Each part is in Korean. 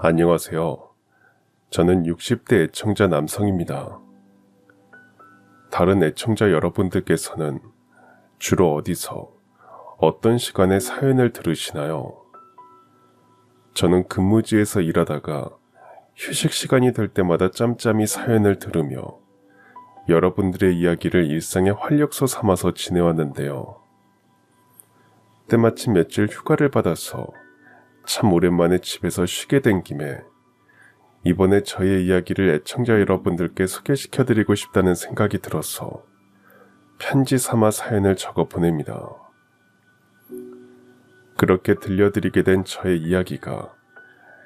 안녕하세요. 저는 60대 애청자 남성입니다. 다른 애청자 여러분들께서는 주로 어디서, 어떤 시간에 사연을 들으시나요? 저는 근무지에서 일하다가 휴식 시간이 될 때마다 짬짬이 사연을 들으며 여러분들의 이야기를 일상의 활력소 삼아서 지내왔는데요. 때마침 며칠 휴가를 받아서 참 오랜만에 집에서 쉬게 된 김에 이번에 저의 이야기를 애청자 여러분들께 소개시켜드리고 싶다는 생각이 들어서 편지 삼아 사연을 적어 보냅니다. 그렇게 들려드리게 된 저의 이야기가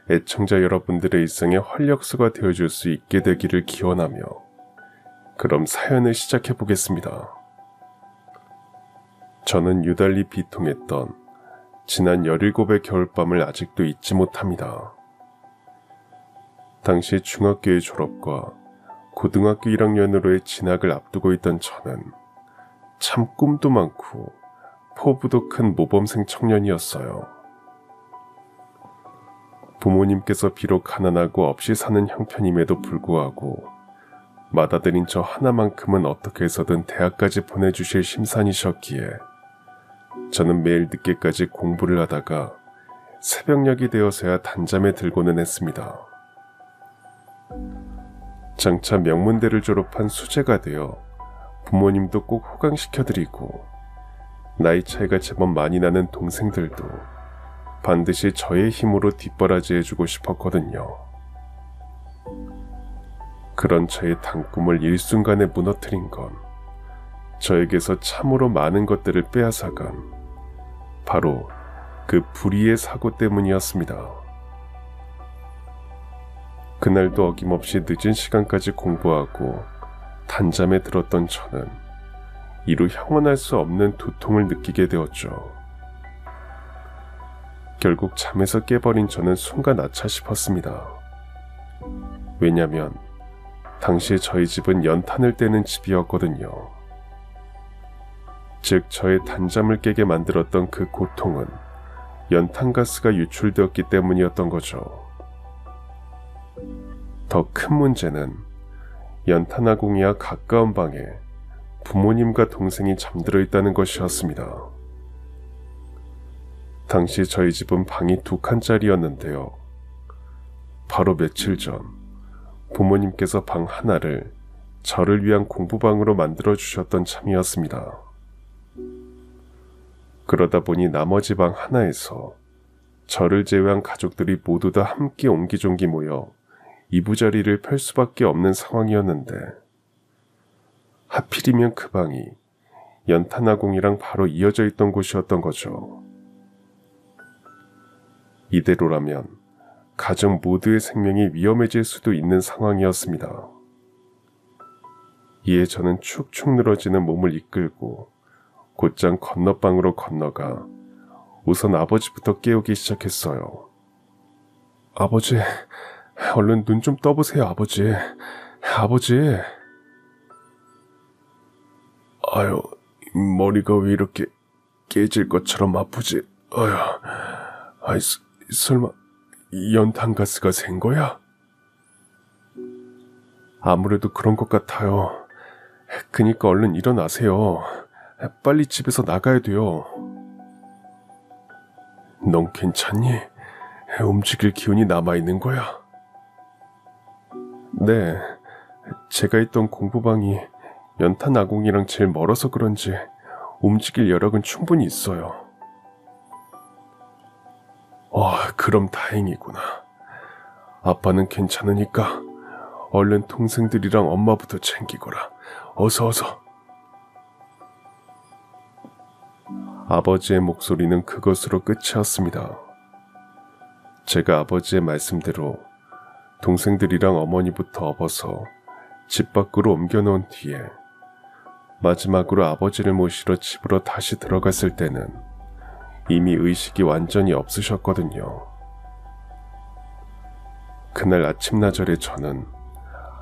애청자 여러분들의 일상의 활력소가 되어줄 수 있게 되기를 기원하며 그럼 사연을 시작해 보겠습니다. 저는 유달리 비통했던 지난 17의 겨울밤을 아직도 잊지 못합니다. 당시 중학교의 졸업과 고등학교 1학년으로의 진학을 앞두고 있던 저는 참 꿈도 많고 포부도 큰 모범생 청년이었어요. 부모님께서 비록 가난하고 없이 사는 형편임에도 불구하고 맏아들인 저 하나만큼은 어떻게 해서든 대학까지 보내주실 심산이셨기에 저는 매일 늦게까지 공부를 하다가 새벽녘이 되어서야 단잠에 들고는 했습니다. 장차 명문대를 졸업한 수재가 되어 부모님도 꼭 호강시켜드리고 나이 차이가 제법 많이 나는 동생들도 반드시 저의 힘으로 뒷바라지해주고 싶었거든요. 그런 저의 단꿈을 일순간에 무너뜨린 건 저에게서 참으로 많은 것들을 빼앗아간 바로 그 불의의 사고 때문이었습니다. 그날도 어김없이 늦은 시간까지 공부하고 단잠에 들었던 저는 이루 형언할 수 없는 두통을 느끼게 되었죠. 결국 잠에서 깨버린 저는 순간 아차 싶었습니다. 왜냐면 당시 저희 집은 연탄을 떼는 집이었거든요. 즉 저의 단잠을 깨게 만들었던 그 고통은 연탄가스가 유출되었기 때문이었던 거죠. 더 큰 문제는 연탄아궁이와 가까운 방에 부모님과 동생이 잠들어 있다는 것이었습니다. 당시 저희 집은 방이 2칸짜리였는데요. 바로 며칠 전 부모님께서 방 하나를 저를 위한 공부방으로 만들어주셨던 참이었습니다. 그러다 보니 나머지 방 하나에서 저를 제외한 가족들이 모두 다 함께 옹기종기 모여 이부자리를 펼 수밖에 없는 상황이었는데 하필이면 그 방이 연탄아궁이랑 바로 이어져 있던 곳이었던 거죠. 이대로라면 가족 모두의 생명이 위험해질 수도 있는 상황이었습니다. 이에 저는 축축 늘어지는 몸을 이끌고 곧장 건너방으로 건너가 우선 아버지부터 깨우기 시작했어요. 아버지, 얼른 눈 좀 떠보세요, 아버지. 아버지. 아유, 머리가 왜 이렇게 깨질 것처럼 아프지? 아유, 설마 연탄가스가 샌 거야? 아무래도 그런 것 같아요. 그니까 얼른 일어나세요. 빨리 집에서 나가야 돼요. 넌 괜찮니? 움직일 기운이 남아있는 거야? 네, 제가 있던 공부방이 연탄아궁이랑 제일 멀어서 그런지 움직일 여력은 충분히 있어요. 그럼 다행이구나. 아빠는 괜찮으니까 얼른 동생들이랑 엄마부터 챙기거라. 어서. 아버지의 목소리는 그것으로 끝이었습니다. 제가 아버지의 말씀대로 동생들이랑 어머니부터 업어서 집 밖으로 옮겨놓은 뒤에 마지막으로 아버지를 모시러 집으로 다시 들어갔을 때는 이미 의식이 완전히 없으셨거든요. 그날 아침나절에 저는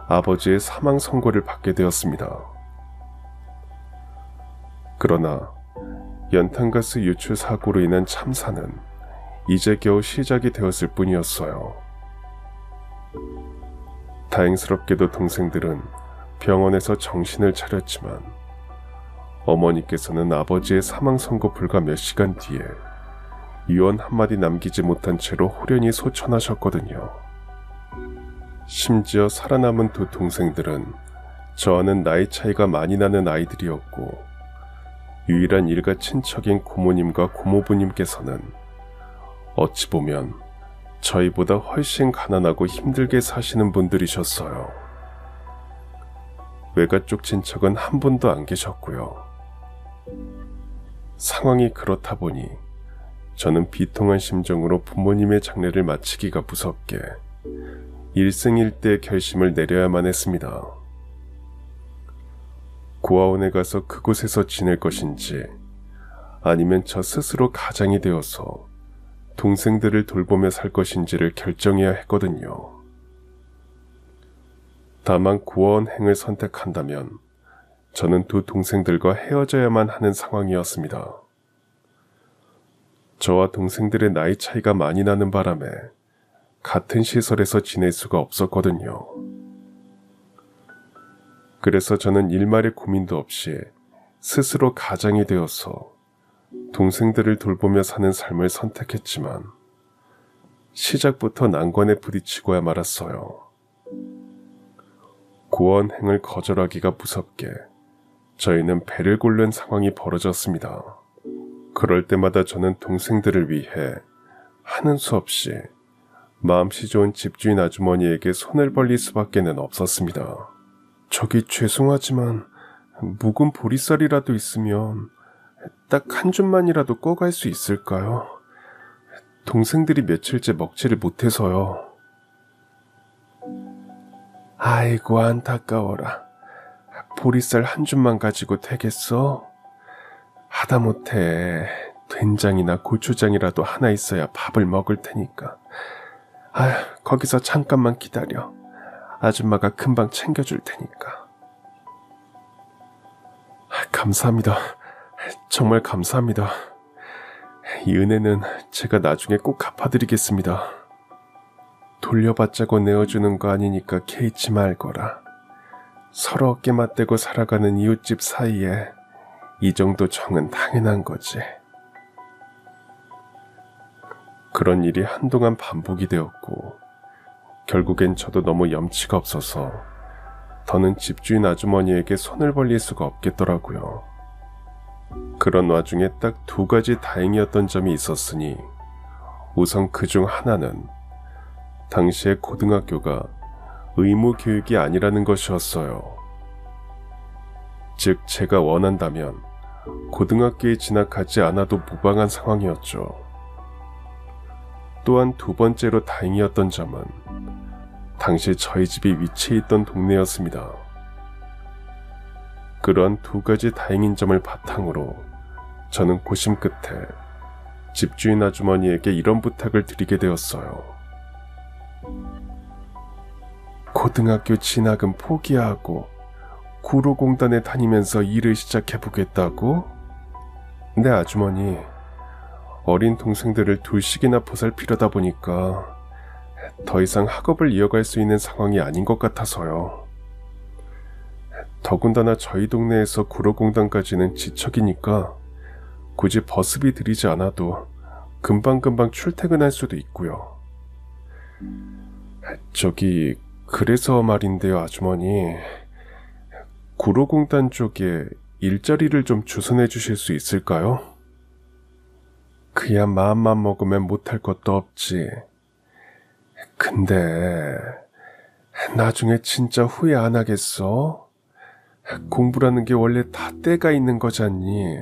아버지의 사망 선고를 받게 되었습니다. 그러나 연탄가스 유출 사고로 인한 참사는 이제 겨우 시작이 되었을 뿐이었어요. 다행스럽게도 동생들은 병원에서 정신을 차렸지만 어머니께서는 아버지의 사망 선고 불과 몇 시간 뒤에 유언 한마디 남기지 못한 채로 홀연히 소천하셨거든요. 심지어 살아남은 두 동생들은 저와는 나이 차이가 많이 나는 아이들이었고 유일한 일가 친척인 고모님과 고모부님께서는 어찌 보면 저희보다 훨씬 가난하고 힘들게 사시는 분들이셨어요. 외가 쪽 친척은 한 분도 안 계셨고요. 상황이 그렇다 보니 저는 비통한 심정으로 부모님의 장례를 마치기가 무섭게 일생일대의 결심을 내려야만 했습니다. 고아원에 가서 그곳에서 지낼 것인지 아니면 저 스스로 가장이 되어서 동생들을 돌보며 살 것인지를 결정해야 했거든요. 다만 고아원행을 선택한다면 저는 두 동생들과 헤어져야만 하는 상황이었습니다. 저와 동생들의 나이 차이가 많이 나는 바람에 같은 시설에서 지낼 수가 없었거든요. 그래서 저는 일말의 고민도 없이 스스로 가장이 되어서 동생들을 돌보며 사는 삶을 선택했지만 시작부터 난관에 부딪히고야 말았어요. 고아원행을 거절하기가 무섭게 저희는 배를 고른 상황이 벌어졌습니다. 그럴 때마다 저는 동생들을 위해 하는 수 없이 마음씨 좋은 집주인 아주머니에게 손을 벌릴 수밖에는 없었습니다. 저기 죄송하지만 묵은 보리쌀이라도 있으면 딱 한 줌만이라도 꺼갈 수 있을까요? 동생들이 며칠째 먹지를 못해서요. 아이고 안타까워라. 보리쌀 한 줌만 가지고 되겠어? 하다못해 된장이나 고추장이라도 하나 있어야 밥을 먹을 테니까. 거기서 잠깐만 기다려. 아줌마가 금방 챙겨줄 테니까. 감사합니다. 정말 감사합니다. 이 은혜는 제가 나중에 꼭 갚아드리겠습니다. 돌려받자고 내어주는 거 아니니까 개의치 말거라. 서로 어깨 맞대고 살아가는 이웃집 사이에 이 정도 정은 당연한 거지. 그런 일이 한동안 반복이 되었고 결국엔 저도 너무 염치가 없어서 더는 집주인 아주머니에게 손을 벌릴 수가 없겠더라고요. 그런 와중에 딱 두 가지 다행이었던 점이 있었으니 우선 그중 하나는 당시에 고등학교가 의무 교육이 아니라는 것이었어요. 즉 제가 원한다면 고등학교에 진학하지 않아도 무방한 상황이었죠. 또한 두 번째로 다행이었던 점은 당시 저희 집이 위치해 있던 동네였습니다. 그러한 두 가지 다행인 점을 바탕으로 저는 고심 끝에 집주인 아주머니에게 이런 부탁을 드리게 되었어요. 고등학교 진학은 포기하고 구로공단에 다니면서 일을 시작해보겠다고? 네 아주머니, 어린 동생들을 둘씩이나 보살피려다 보니까 더 이상 학업을 이어갈 수 있는 상황이 아닌 것 같아서요. 더군다나 저희 동네에서 구로공단까지는 지척이니까 굳이 버스비 들이지 않아도 금방금방 출퇴근할 수도 있고요. 저기 그래서 말인데요 아주머니, 구로공단 쪽에 일자리를 좀 주선해 주실 수 있을까요? 그야 마음만 먹으면 못할 것도 없지. 근데 나중에 진짜 후회 안 하겠어? 공부라는 게 원래 다 때가 있는 거잖니.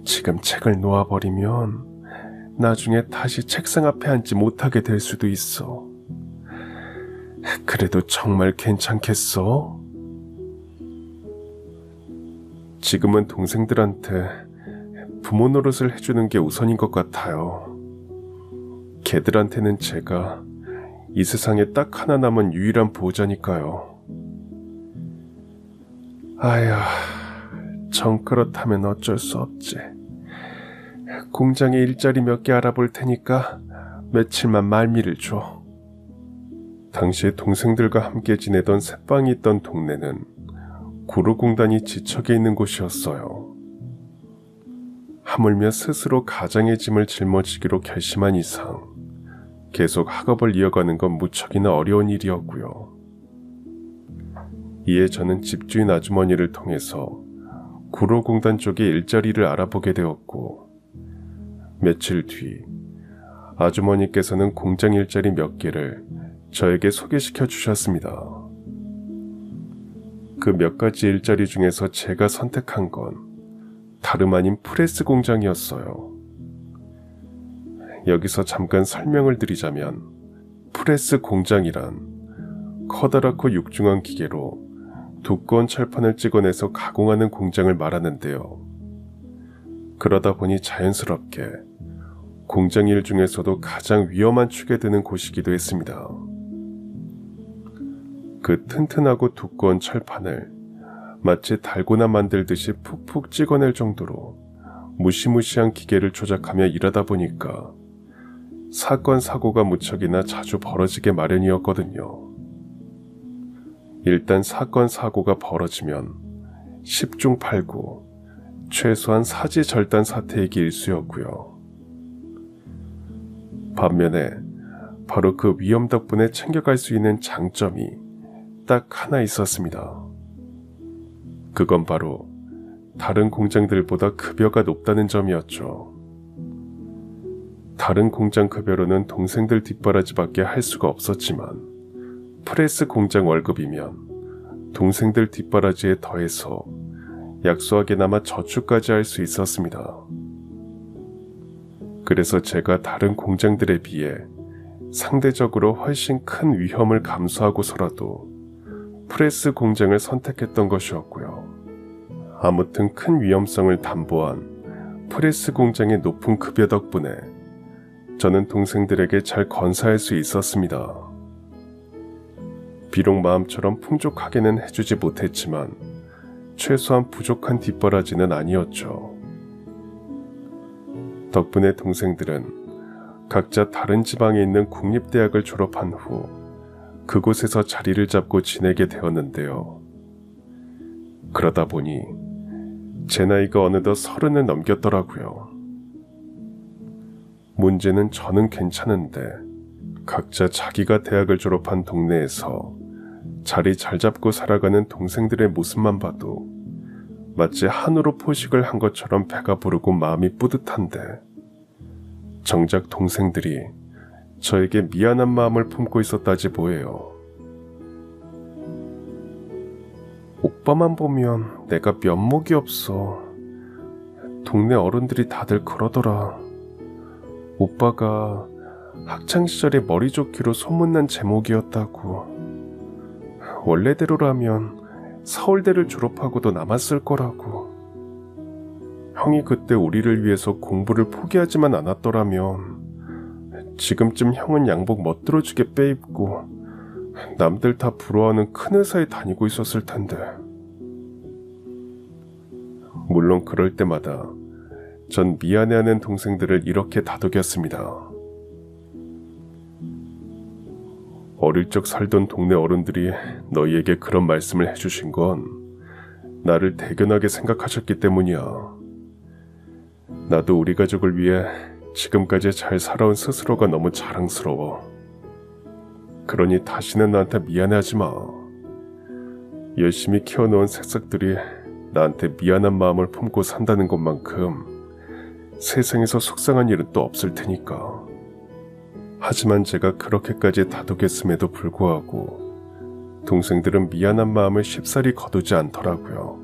지금 책을 놓아버리면 나중에 다시 책상 앞에 앉지 못하게 될 수도 있어. 그래도 정말 괜찮겠어? 지금은 동생들한테 부모 노릇을 해주는 게 우선인 것 같아요. 걔들한테는 제가 이 세상에 딱 하나 남은 유일한 보호자니까요. 아휴, 정 그렇다면 어쩔 수 없지. 공장에 일자리 몇 개 알아볼 테니까 며칠만 말미를 줘. 당시에 동생들과 함께 지내던 새빵이 있던 동네는 구로공단이 지척에 있는 곳이었어요. 하물며 스스로 가장의 짐을 짊어지기로 결심한 이상 계속 학업을 이어가는 건 무척이나 어려운 일이었고요. 이에 저는 집주인 아주머니를 통해서 구로공단 쪽에 일자리를 알아보게 되었고, 며칠 뒤 아주머니께서는 공장 일자리 몇 개를 저에게 소개시켜 주셨습니다. 그 몇 가지 일자리 중에서 제가 선택한 건 다름 아닌 프레스 공장이었어요. 여기서 잠깐 설명을 드리자면, 프레스 공장이란 커다랗고 육중한 기계로 두꺼운 철판을 찍어내서 가공하는 공장을 말하는데요. 그러다 보니 자연스럽게 공장 일 중에서도 가장 위험한 축에 드는 곳이기도 했습니다. 그 튼튼하고 두꺼운 철판을 마치 달고나 만들듯이 푹푹 찍어낼 정도로 무시무시한 기계를 조작하며 일하다 보니까 사건 사고가 무척이나 자주 벌어지게 마련이었거든요. 일단 사건 사고가 벌어지면 10중 8구 최소한 사지절단 사태이기 일쑤였고요. 반면에 바로 그 위험 덕분에 챙겨갈 수 있는 장점이 딱 하나 있었습니다. 그건 바로 다른 공장들보다 급여가 높다는 점이었죠. 다른 공장 급여로는 동생들 뒷바라지밖에 할 수가 없었지만, 프레스 공장 월급이면 동생들 뒷바라지에 더해서 약소하게나마 저축까지 할 수 있었습니다. 그래서 제가 다른 공장들에 비해 상대적으로 훨씬 큰 위험을 감수하고서라도 프레스 공장을 선택했던 것이었고요. 아무튼 큰 위험성을 담보한 프레스 공장의 높은 급여 덕분에 저는 동생들에게 잘 건사할 수 있었습니다. 비록 마음처럼 풍족하게는 해주지 못했지만 최소한 부족한 뒷바라지는 아니었죠. 덕분에 동생들은 각자 다른 지방에 있는 국립대학을 졸업한 후 그곳에서 자리를 잡고 지내게 되었는데요. 그러다 보니 제 나이가 어느덧 30을 넘겼더라고요. 문제는 저는 괜찮은데 각자 자기가 대학을 졸업한 동네에서 자리 잘 잡고 살아가는 동생들의 모습만 봐도 마치 한우로 포식을 한 것처럼 배가 부르고 마음이 뿌듯한데, 정작 동생들이 저에게 미안한 마음을 품고 있었다지 뭐예요. 오빠만 보면 내가 면목이 없어. 동네 어른들이 다들 그러더라. 오빠가 학창시절에 머리 좋기로 소문난 제목이었다고. 원래대로라면 서울대를 졸업하고도 남았을 거라고. 형이 그때 우리를 위해서 공부를 포기하지만 않았더라면 지금쯤 형은 양복 멋들어지게 빼입고 남들 다 부러워하는 큰 회사에 다니고 있었을 텐데. 물론 그럴 때마다 전 미안해하는 동생들을 이렇게 다독였습니다. 어릴 적 살던 동네 어른들이 너희에게 그런 말씀을 해주신 건 나를 대견하게 생각하셨기 때문이야. 나도 우리 가족을 위해 지금까지 잘 살아온 스스로가 너무 자랑스러워. 그러니 다시는 나한테 미안해하지 마. 열심히 키워놓은 새싹들이 나한테 미안한 마음을 품고 산다는 것만큼 세상에서 속상한 일은 또 없을 테니까. 하지만 제가 그렇게까지 다독였음에도 불구하고 동생들은 미안한 마음을 쉽사리 거두지 않더라고요.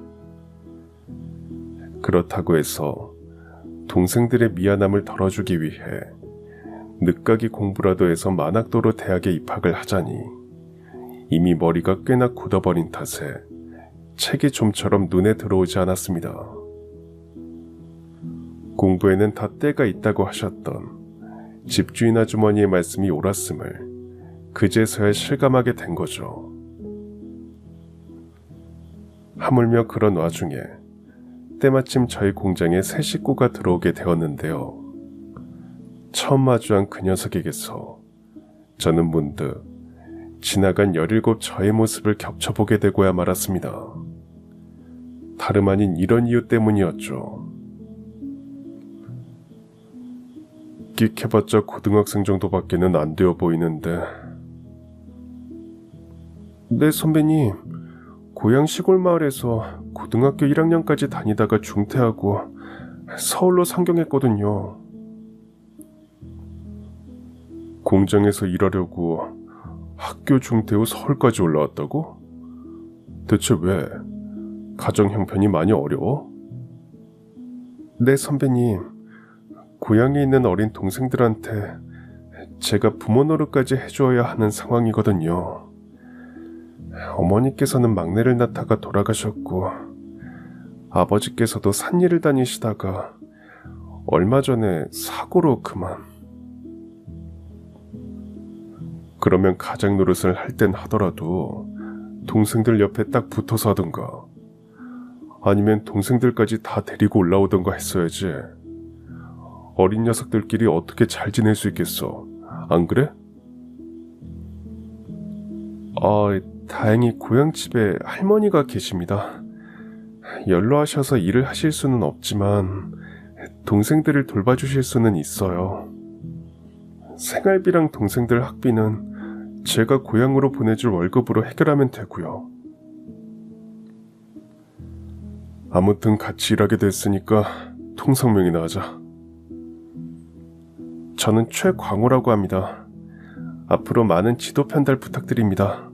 그렇다고 해서 동생들의 미안함을 덜어주기 위해 늦가기 공부라도 해서 만학도로 대학에 입학을 하자니 이미 머리가 꽤나 굳어버린 탓에 책이 좀처럼 눈에 들어오지 않았습니다. 공부에는 다 때가 있다고 하셨던 집주인 아주머니의 말씀이 옳았음을 그제서야 실감하게 된 거죠. 하물며 그런 와중에 때마침 저희 공장에 새 식구가 들어오게 되었는데요. 처음 마주한 그 녀석에게서 저는 문득 지나간 17 저의 모습을 겹쳐보게 되고야 말았습니다. 다름 아닌 이런 이유 때문이었죠. 끽해봤자 고등학생 정도밖에는 안 되어 보이는데. 네, 선배님. 고향 시골 마을에서 고등학교 1학년까지 다니다가 중퇴하고 서울로 상경했거든요. 공장에서 일하려고 학교 중퇴 후 서울까지 올라왔다고? 대체 왜? 가정 형편이 많이 어려워? 네, 선배님. 고향에 있는 어린 동생들한테 제가 부모 노릇까지 해주어야 하는 상황이거든요. 어머니께서는 막내를 낳다가 돌아가셨고 아버지께서도 산일을 다니시다가 얼마 전에 사고로 그만. 그러면 가장 노릇을 할 땐 하더라도 동생들 옆에 딱 붙어서 하던가 아니면 동생들까지 다 데리고 올라오던가 했어야지. 어린 녀석들끼리 어떻게 잘 지낼 수 있겠어? 안 그래? 다행히 고향집에 할머니가 계십니다. 연로하셔서 일을 하실 수는 없지만 동생들을 돌봐주실 수는 있어요. 생활비랑 동생들 학비는 제가 고향으로 보내줄 월급으로 해결하면 되고요. 아무튼 같이 일하게 됐으니까 통성명이나 하자. 저는 최광호라고 합니다. 앞으로 많은 지도 편달 부탁드립니다.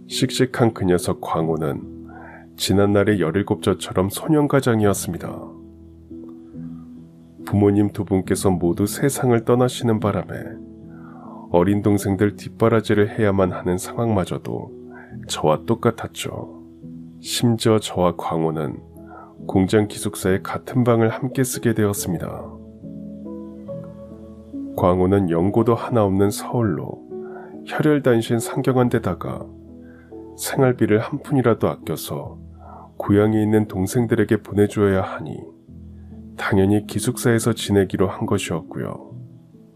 씩씩한 그 녀석 광호는 지난날의 17저처럼 소년가장이었습니다. 부모님 두 분께서 모두 세상을 떠나시는 바람에 어린 동생들 뒷바라지를 해야만 하는 상황마저도 저와 똑같았죠. 심지어 저와 광호는 공장 기숙사의 같은 방을 함께 쓰게 되었습니다. 광호는 연고도 하나 없는 서울로 혈혈단신 상경한 데다가 생활비를 한 푼이라도 아껴서 고향에 있는 동생들에게 보내줘야 하니 당연히 기숙사에서 지내기로 한 것이었고요.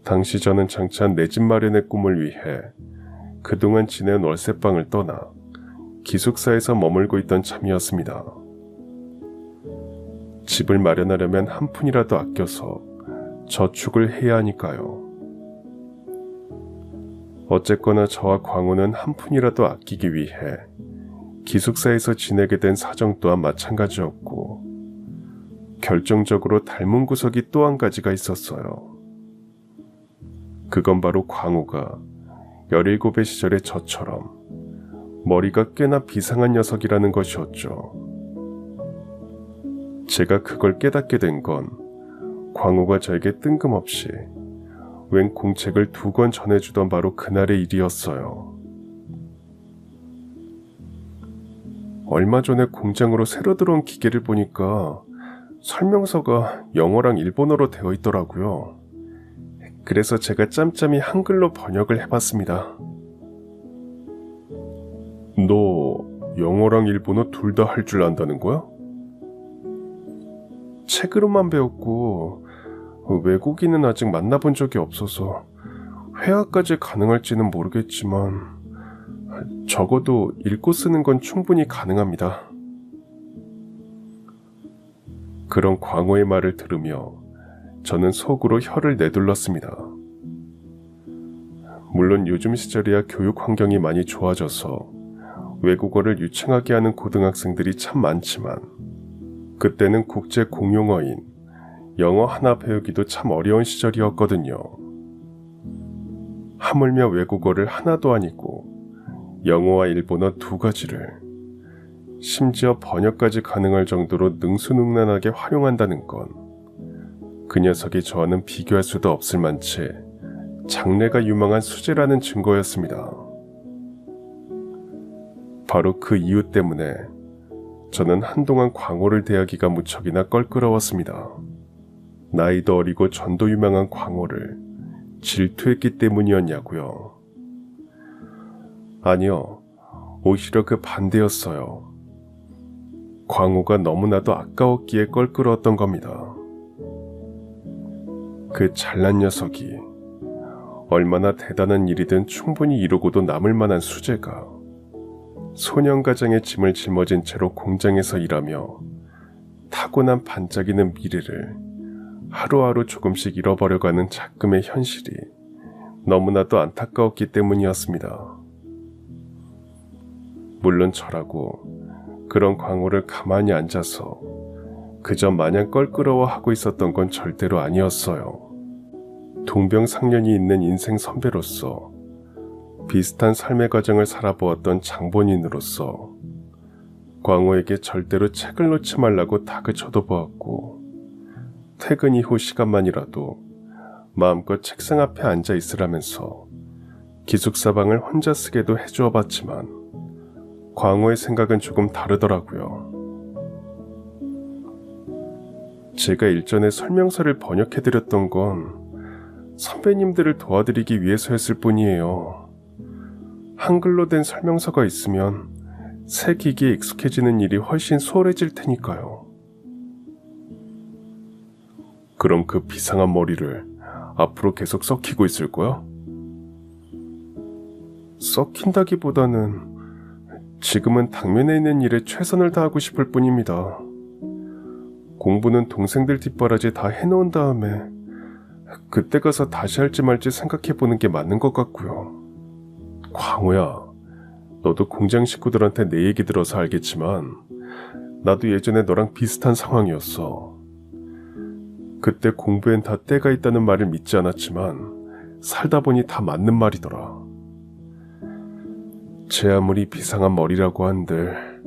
당시 저는 장차 내 집 마련의 꿈을 위해 그동안 지낸 월세방을 떠나 기숙사에서 머물고 있던 참이었습니다. 집을 마련하려면 한 푼이라도 아껴서 저축을 해야 하니까요. 어쨌거나 저와 광호는 한 푼이라도 아끼기 위해 기숙사에서 지내게 된 사정 또한 마찬가지였고 결정적으로 닮은 구석이 또 한 가지가 있었어요. 그건 바로 광호가 17의 시절의 저처럼 머리가 꽤나 비상한 녀석이라는 것이었죠. 제가 그걸 깨닫게 된 건 광호가 저에게 뜬금없이 웬 공책을 2권 전해주던 바로 그날의 일이었어요. 얼마 전에 공장으로 새로 들어온 기계를 보니까 설명서가 영어랑 일본어로 되어 있더라고요. 그래서 제가 짬짬이 한글로 번역을 해봤습니다. 너 영어랑 일본어 둘 다 할 줄 안다는 거야? 책으로만 배웠고 외국인은 아직 만나본 적이 없어서 회화까지 가능할지는 모르겠지만 적어도 읽고 쓰는 건 충분히 가능합니다. 그런 광호의 말을 들으며 저는 속으로 혀를 내둘렀습니다. 물론 요즘 시절이야 교육 환경이 많이 좋아져서 외국어를 유창하게 하는 고등학생들이 참 많지만 그때는 국제 공용어인 영어 하나 배우기도 참 어려운 시절이었거든요. 하물며 외국어를 하나도 아니고 영어와 일본어 2가지를 심지어 번역까지 가능할 정도로 능수능란하게 활용한다는 건 그 녀석이 저와는 비교할 수도 없을 만치 장래가 유망한 수재라는 증거였습니다. 바로 그 이유 때문에 저는 한동안 광호를 대하기가 무척이나 껄끄러웠습니다. 나이도 어리고 전도 유망한 광호를 질투했기 때문이었냐고요. 아니요, 오히려 그 반대였어요. 광호가 너무나도 아까웠기에 껄끄러웠던 겁니다. 그 잘난 녀석이 얼마나 대단한 일이든 충분히 이루고도 남을 만한 수재가 소년가장의 짐을 짊어진 채로 공장에서 일하며 타고난 반짝이는 미래를 하루하루 조금씩 잃어버려가는 작금의 현실이 너무나도 안타까웠기 때문이었습니다. 물론 저라고 그런 광호를 가만히 앉아서 그저 마냥 껄끄러워하고 있었던 건 절대로 아니었어요. 동병상련이 있는 인생 선배로서 비슷한 삶의 과정을 살아보았던 장본인으로서 광호에게 절대로 책을 놓지 말라고 다그쳐도 보았고 퇴근 이후 시간만이라도 마음껏 책상 앞에 앉아 있으라면서 기숙사방을 혼자 쓰게도 해주어 봤지만 광호의 생각은 조금 다르더라고요. 제가 일전에 설명서를 번역해드렸던 건 선배님들을 도와드리기 위해서였을 뿐이에요. 한글로 된 설명서가 있으면 새 기기에 익숙해지는 일이 훨씬 수월해질 테니까요. 그럼 그 비상한 머리를 앞으로 계속 썩히고 있을 거야? 썩힌다기보다는 지금은 당면에 있는 일에 최선을 다하고 싶을 뿐입니다. 공부는 동생들 뒷바라지 다 해놓은 다음에 그때 가서 다시 할지 말지 생각해보는 게 맞는 것 같고요. 광호야, 너도 공장 식구들한테 내 얘기 들어서 알겠지만 나도 예전에 너랑 비슷한 상황이었어. 그때 공부엔 다 때가 있다는 말을 믿지 않았지만 살다 보니 다 맞는 말이더라. 제 아무리 비상한 머리라고 한들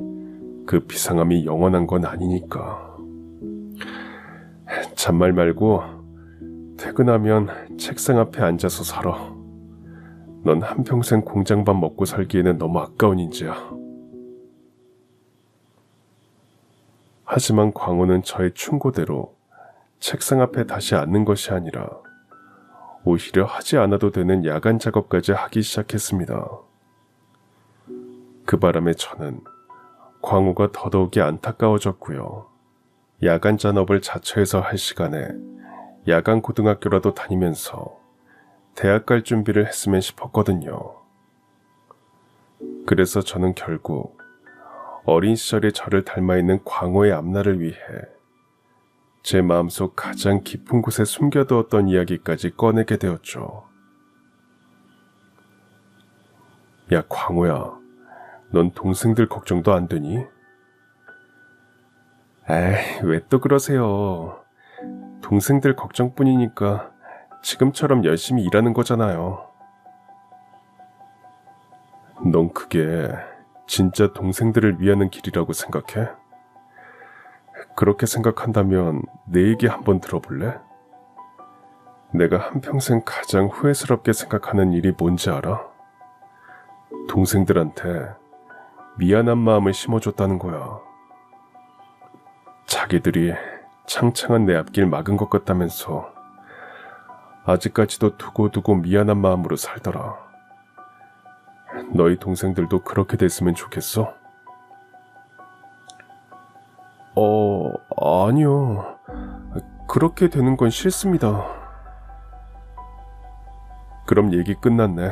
그 비상함이 영원한 건 아니니까. 잔말 말고 퇴근하면 책상 앞에 앉아서 살아. 넌 한평생 공장밥 먹고 살기에는 너무 아까운 인재야. 하지만 광호는 저의 충고대로 책상 앞에 다시 앉는 것이 아니라 오히려 하지 않아도 되는 야간 작업까지 하기 시작했습니다. 그 바람에 저는 광호가 더더욱이 안타까워졌고요. 야간 잔업을 자처해서 할 시간에 야간 고등학교라도 다니면서 대학 갈 준비를 했으면 싶었거든요. 그래서 저는 결국 어린 시절의 저를 닮아있는 광호의 앞날을 위해 제 마음속 가장 깊은 곳에 숨겨두었던 이야기까지 꺼내게 되었죠. 야, 광호야, 넌 동생들 걱정도 안 되니? 에이, 왜 또 그러세요. 동생들 걱정뿐이니까 지금처럼 열심히 일하는 거잖아요. 넌 그게 진짜 동생들을 위하는 길이라고 생각해? 그렇게 생각한다면 내 얘기 한번 들어볼래? 내가 한평생 가장 후회스럽게 생각하는 일이 뭔지 알아? 동생들한테 미안한 마음을 심어줬다는 거야. 자기들이 창창한 내 앞길 막은 것 같다면서 아직까지도 두고두고 미안한 마음으로 살더라. 너희 동생들도 그렇게 됐으면 좋겠어? 아니요. 그렇게 되는 건 싫습니다. 그럼 얘기 끝났네.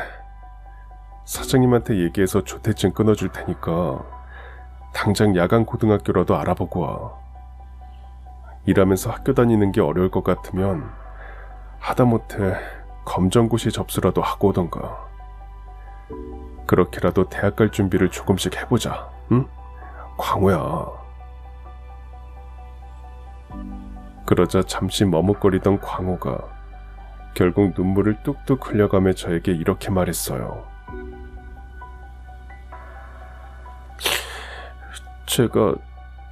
사장님한테 얘기해서 조퇴증 끊어줄 테니까 당장 야간 고등학교라도 알아보고 와. 일하면서 학교 다니는 게 어려울 것 같으면 하다못해 검정고시 접수라도 하고 오던가. 그렇게라도 대학 갈 준비를 조금씩 해보자. 응? 광호야. 그러자 잠시 머뭇거리던 광호가 결국 눈물을 뚝뚝 흘려가며 저에게 이렇게 말했어요. 제가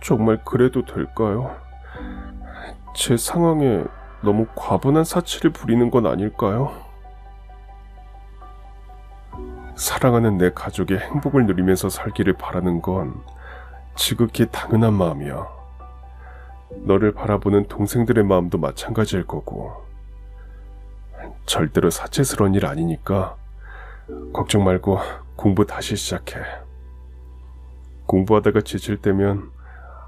정말 그래도 될까요? 제 상황에 너무 과분한 사치를 부리는 건 아닐까요? 사랑하는 내 가족의 행복을 누리면서 살기를 바라는 건 지극히 당연한 마음이야. 너를 바라보는 동생들의 마음도 마찬가지일 거고. 절대로 사치스러운 일 아니니까 걱정 말고 공부 다시 시작해. 공부하다가 지칠 때면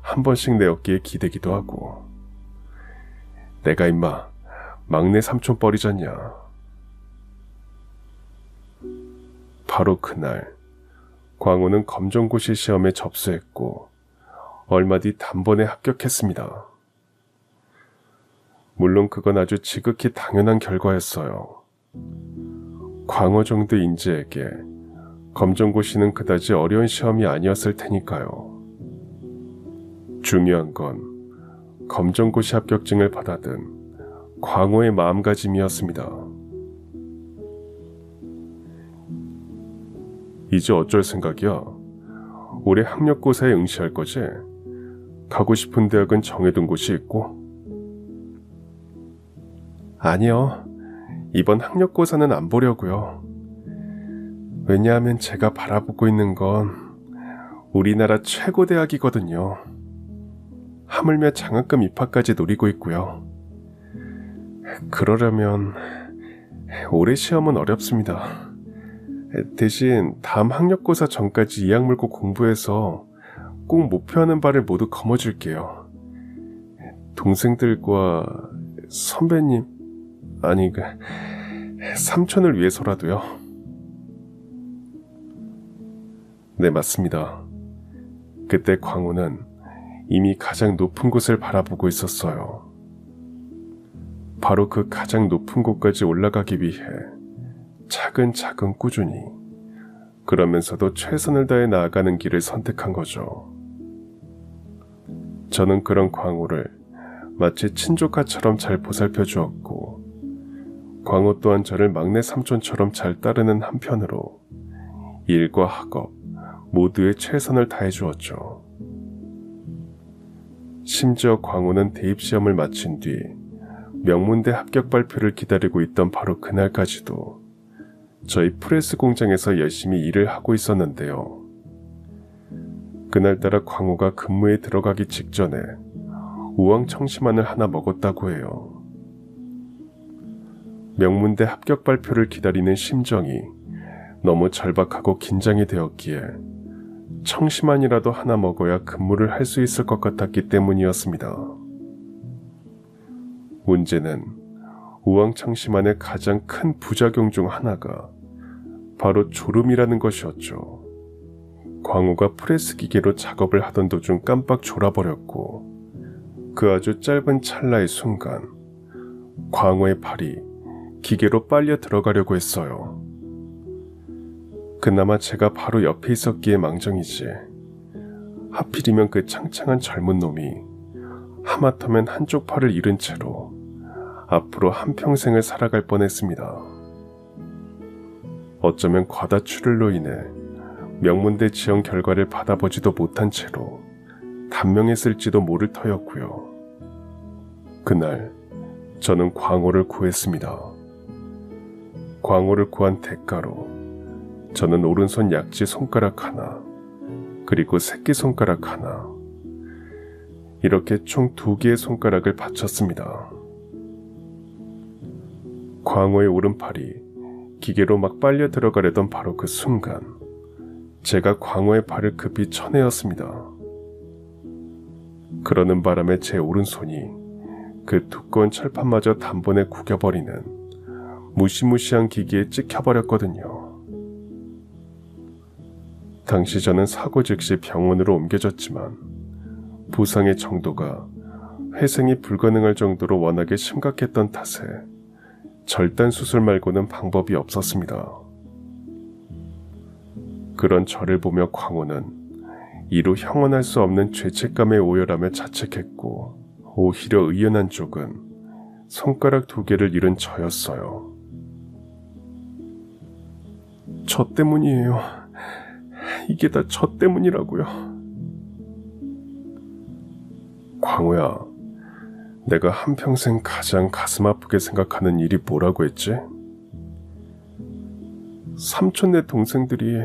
한 번씩 내 어깨에 기대기도 하고. 내가 임마 막내 삼촌 뻘이잖냐. 바로 그날 광호는 검정고시 시험에 접수했고 얼마 뒤 단번에 합격했습니다. 물론 그건 아주 지극히 당연한 결과였어요. 광호 정도 인재에게 검정고시는 그다지 어려운 시험이 아니었을 테니까요. 중요한 건 검정고시 합격증을 받아든 광호의 마음가짐이었습니다. 이제 어쩔 생각이야? 올해 학력고사에 응시할 거지? 가고 싶은 대학은 정해둔 곳이 있고? 아니요. 이번 학력고사는 안 보려고요. 왜냐하면 제가 바라보고 있는 건 우리나라 최고 대학이거든요. 하물며 장학금 입학까지 노리고 있고요. 그러려면 올해 시험은 어렵습니다. 대신 다음 학력고사 전까지 이 악물고 공부해서 꼭 목표하는 바를 모두 거머쥘게요. 동생들과 선배님, 아니 삼촌을 위해서라도요. 네, 맞습니다. 그때 광호는 이미 가장 높은 곳을 바라보고 있었어요. 바로 그 가장 높은 곳까지 올라가기 위해 차근차근 꾸준히, 그러면서도 최선을 다해 나아가는 길을 선택한 거죠. 저는 그런 광호를 마치 친조카처럼 잘 보살펴 주었고, 광호 또한 저를 막내 삼촌처럼 잘 따르는 한편으로 일과 학업 모두에 최선을 다해 주었죠. 심지어 광호는 대입시험을 마친 뒤 명문대 합격 발표를 기다리고 있던 바로 그날까지도 저희 프레스 공장에서 열심히 일을 하고 있었는데요. 그날따라 광호가 근무에 들어가기 직전에 우황청심환을 하나 먹었다고 해요. 명문대 합격 발표를 기다리는 심정이 너무 절박하고 긴장이 되었기에 청심환이라도 하나 먹어야 근무를 할 수 있을 것 같았기 때문이었습니다. 문제는 우황청심환의 가장 큰 부작용 중 하나가 바로 졸음이라는 것이었죠. 광호가 프레스 기계로 작업을 하던 도중 깜빡 졸아버렸고, 그 아주 짧은 찰나의 순간 광호의 팔이 기계로 빨려 들어가려고 했어요. 그나마 제가 바로 옆에 있었기에 망정이지, 하필이면 그 창창한 젊은 놈이 하마터면 한쪽 팔을 잃은 채로 앞으로 한평생을 살아갈 뻔했습니다. 어쩌면 과다출혈로 인해 명문대 지원 결과를 받아보지도 못한 채로 단명했을지도 모를 터였고요. 그날 저는 광호를 구했습니다. 광호를 구한 대가로 저는 오른손 약지 손가락 하나, 그리고 새끼손가락 하나, 이렇게 총 2개의 손가락을 바쳤습니다. 광호의 오른팔이 기계로 막 빨려 들어가려던 바로 그 순간 제가 광호의 팔을 급히 쳐내었습니다. 그러는 바람에 제 오른손이 그 두꺼운 철판마저 단번에 구겨버리는 무시무시한 기계에 찍혀버렸거든요. 당시 저는 사고 즉시 병원으로 옮겨졌지만 부상의 정도가 회생이 불가능할 정도로 워낙에 심각했던 탓에 절단 수술 말고는 방법이 없었습니다. 그런 저를 보며 광호는 이루 형언할 수 없는 죄책감에 오열하며 자책했고, 오히려 의연한 쪽은 손가락 2개를 잃은 저였어요. 저 때문이에요. 이게 다 저 때문이라고요. 광호야, 내가 한평생 가장 가슴 아프게 생각하는 일이 뭐라고 했지? 삼촌네 동생들이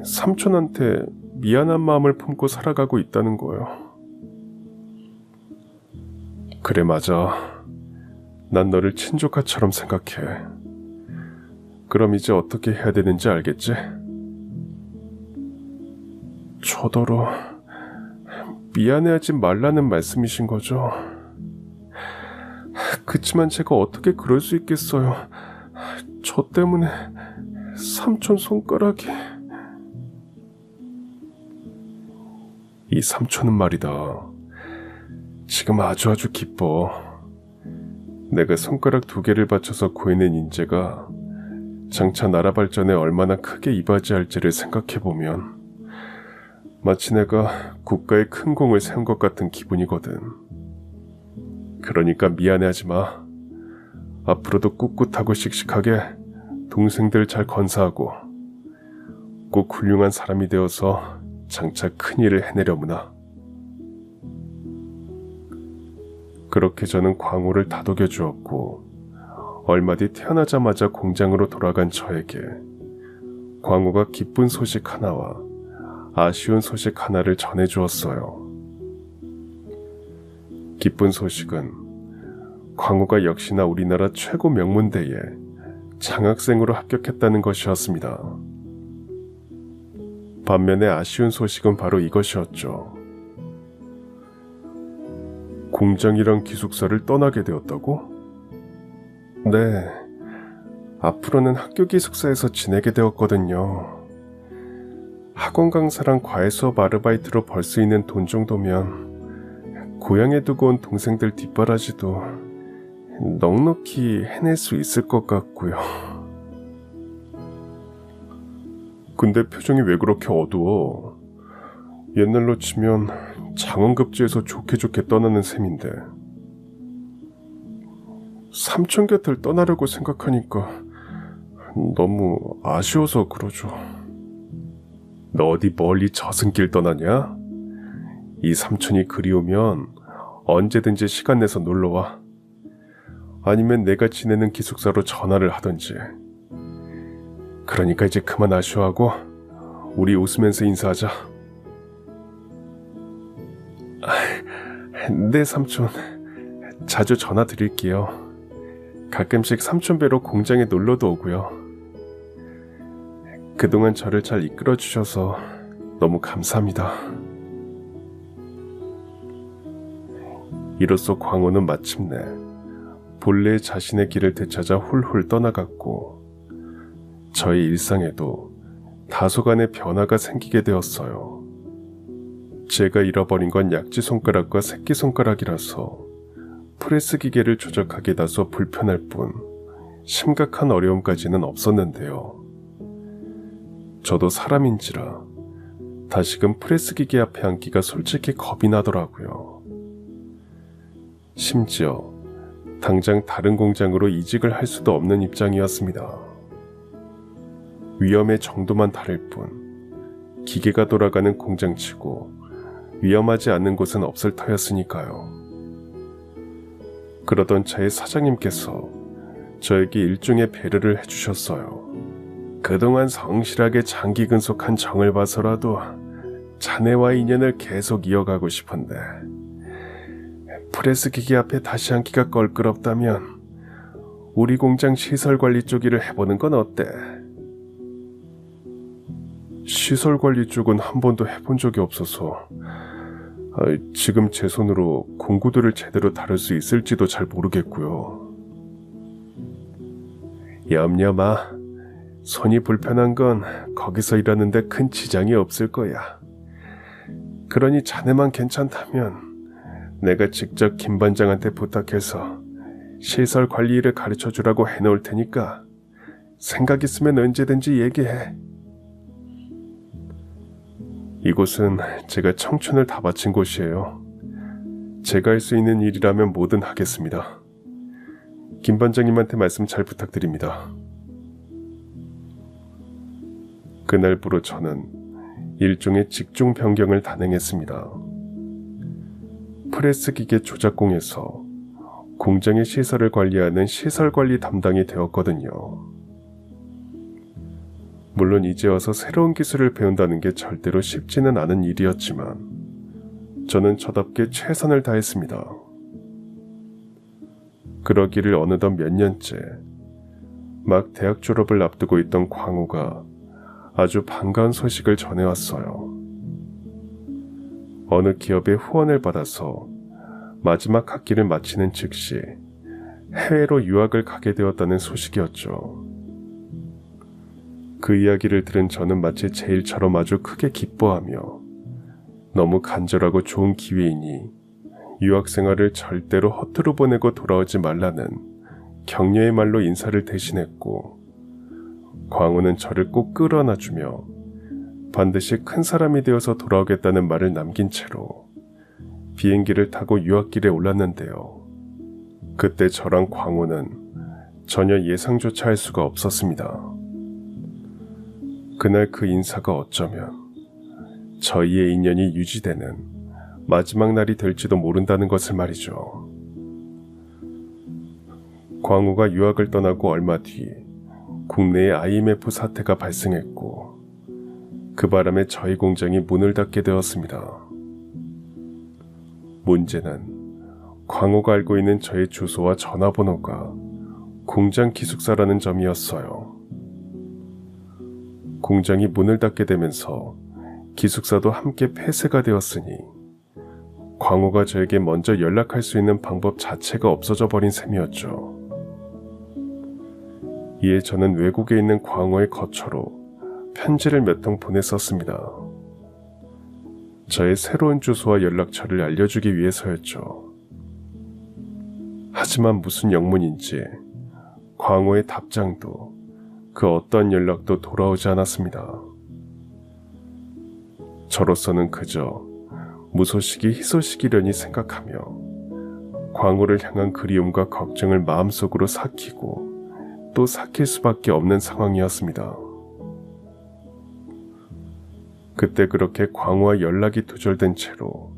삼촌한테 미안한 마음을 품고 살아가고 있다는 거예요. 그래, 맞아. 난 너를 친조카처럼 생각해. 그럼 이제 어떻게 해야 되는지 알겠지? 저더러 미안해하지 말라는 말씀이신 거죠? 그치만 제가 어떻게 그럴 수 있겠어요. 저 때문에 삼촌 손가락이... 이 삼촌은 말이다. 지금 아주 기뻐. 내가 손가락 2개를 받쳐서 구해낸 인재가 장차 나라 발전에 얼마나 크게 이바지할지를 생각해보면 마치 내가 국가에 큰 공을 세운 것 같은 기분이거든. 그러니까 미안해하지 마. 앞으로도 꿋꿋하고 씩씩하게 동생들 잘 건사하고 꼭 훌륭한 사람이 되어서 장차 큰일을 해내려무나. 그렇게 저는 광호를 다독여 주었고 얼마 뒤 태어나자마자 공장으로 돌아간 저에게 광호가 기쁜 소식 하나와 아쉬운 소식 하나를 전해주었어요. 기쁜 소식은 광호가 역시나 우리나라 최고 명문대에 장학생으로 합격했다는 것이었습니다. 반면에 아쉬운 소식은 바로 이것이었죠. 공장이랑 기숙사를 떠나게 되었다고? 네, 앞으로는 학교 기숙사에서 지내게 되었거든요. 학원 강사랑 과외 수업 아르바이트로 벌 수 있는 돈 정도면 고향에 두고 온 동생들 뒷바라지도 넉넉히 해낼 수 있을 것 같고요. 근데 표정이 왜 그렇게 어두워? 옛날로 치면 장원급제에서 좋게 떠나는 셈인데. 삼촌 곁을 떠나려고 생각하니까 너무 아쉬워서 그러죠. 너 어디 멀리 저승길 떠나냐? 이 삼촌이 그리우면 언제든지 시간 내서 놀러와. 아니면 내가 지내는 기숙사로 전화를 하던지. 그러니까 이제 그만 아쉬워하고 우리 웃으면서 인사하자. 네, 삼촌. 자주 전화 드릴게요. 가끔씩 삼촌 뵈러 공장에 놀러도 오고요. 그동안 저를 잘 이끌어 주셔서 너무 감사합니다. 이로써 광호는 마침내 본래 자신의 길을 되찾아 훌훌 떠나갔고 저의 일상에도 다소간의 변화가 생기게 되었어요. 제가 잃어버린 건 약지손가락과 새끼손가락이라서 프레스 기계를 조작하기 다소 불편할 뿐 심각한 어려움까지는 없었는데요. 저도 사람인지라 다시금 프레스 기계 앞에 앉기가 솔직히 겁이 나더라고요. 심지어 당장 다른 공장으로 이직을 할 수도 없는 입장이었습니다. 위험의 정도만 다를 뿐 기계가 돌아가는 공장치고 위험하지 않는 곳은 없을 터였으니까요. 그러던 차에 사장님께서 저에게 일종의 배려를 해주셨어요. 그동안 성실하게 장기 근속한 정을 봐서라도 자네와 인연을 계속 이어가고 싶은데 프레스 기계 앞에 다시 앉기가 껄끄럽다면 우리 공장 시설관리 쪽 일을 해보는 건 어때? 시설관리 쪽은 한 번도 해본 적이 없어서 지금 제 손으로 공구들을 제대로 다룰 수 있을지도 잘 모르겠고요. 염려 마. 손이 불편한 건 거기서 일하는데 큰 지장이 없을 거야. 그러니 자네만 괜찮다면 내가 직접 김 반장한테 부탁해서 시설 관리 일을 가르쳐주라고 해놓을 테니까 생각 있으면 언제든지 얘기해. 이곳은 제가 청춘을 다 바친 곳이에요. 제가 할 수 있는 일이라면 뭐든 하겠습니다. 김 반장님한테 말씀 잘 부탁드립니다. 그날부로 저는 일종의 직종 변경을 단행했습니다. 프레스 기계 조작공에서 공장의 시설을 관리하는 시설관리 담당이 되었거든요. 물론 이제 와서 새로운 기술을 배운다는 게 절대로 쉽지는 않은 일이었지만 저는 저답게 최선을 다했습니다. 그러기를 어느덧 몇 년째 막 대학 졸업을 앞두고 있던 광호가 아주 반가운 소식을 전해왔어요. 어느 기업의 후원을 받아서 마지막 학기를 마치는 즉시 해외로 유학을 가게 되었다는 소식이었죠. 그 이야기를 들은 저는 마치 제 일처럼 아주 크게 기뻐하며 너무 간절하고 좋은 기회이니 유학생활을 절대로 허투루 보내고 돌아오지 말라는 격려의 말로 인사를 대신했고, 광우는 저를 꼭 끌어안아주며 반드시 큰 사람이 되어서 돌아오겠다는 말을 남긴 채로 비행기를 타고 유학길에 올랐는데요. 그때 저랑 광우는 전혀 예상조차 할 수가 없었습니다. 그날 그 인사가 어쩌면 저희의 인연이 유지되는 마지막 날이 될지도 모른다는 것을 말이죠. 광우가 유학을 떠나고 얼마 뒤 국내에 IMF 사태가 발생했고, 그 바람에 저희 공장이 문을 닫게 되었습니다. 문제는 광우가 알고 있는 저의 주소와 전화번호가 공장 기숙사라는 점이었어요. 공장이 문을 닫게 되면서 기숙사도 함께 폐쇄가 되었으니 광우가 저에게 먼저 연락할 수 있는 방법 자체가 없어져 버린 셈이었죠. 이에 저는 외국에 있는 광우의 거처로 편지를 몇 통 보냈었습니다. 저의 새로운 주소와 연락처를 알려주기 위해서였죠. 하지만 무슨 영문인지 광우의 답장도 그 어떤 연락도 돌아오지 않았습니다. 저로서는 그저 무소식이 희소식이려니 생각하며 광우를 향한 그리움과 걱정을 마음속으로 삭히고 또 삭힐 수밖에 없는 상황이었습니다. 그때 그렇게 광우와 연락이 두절된 채로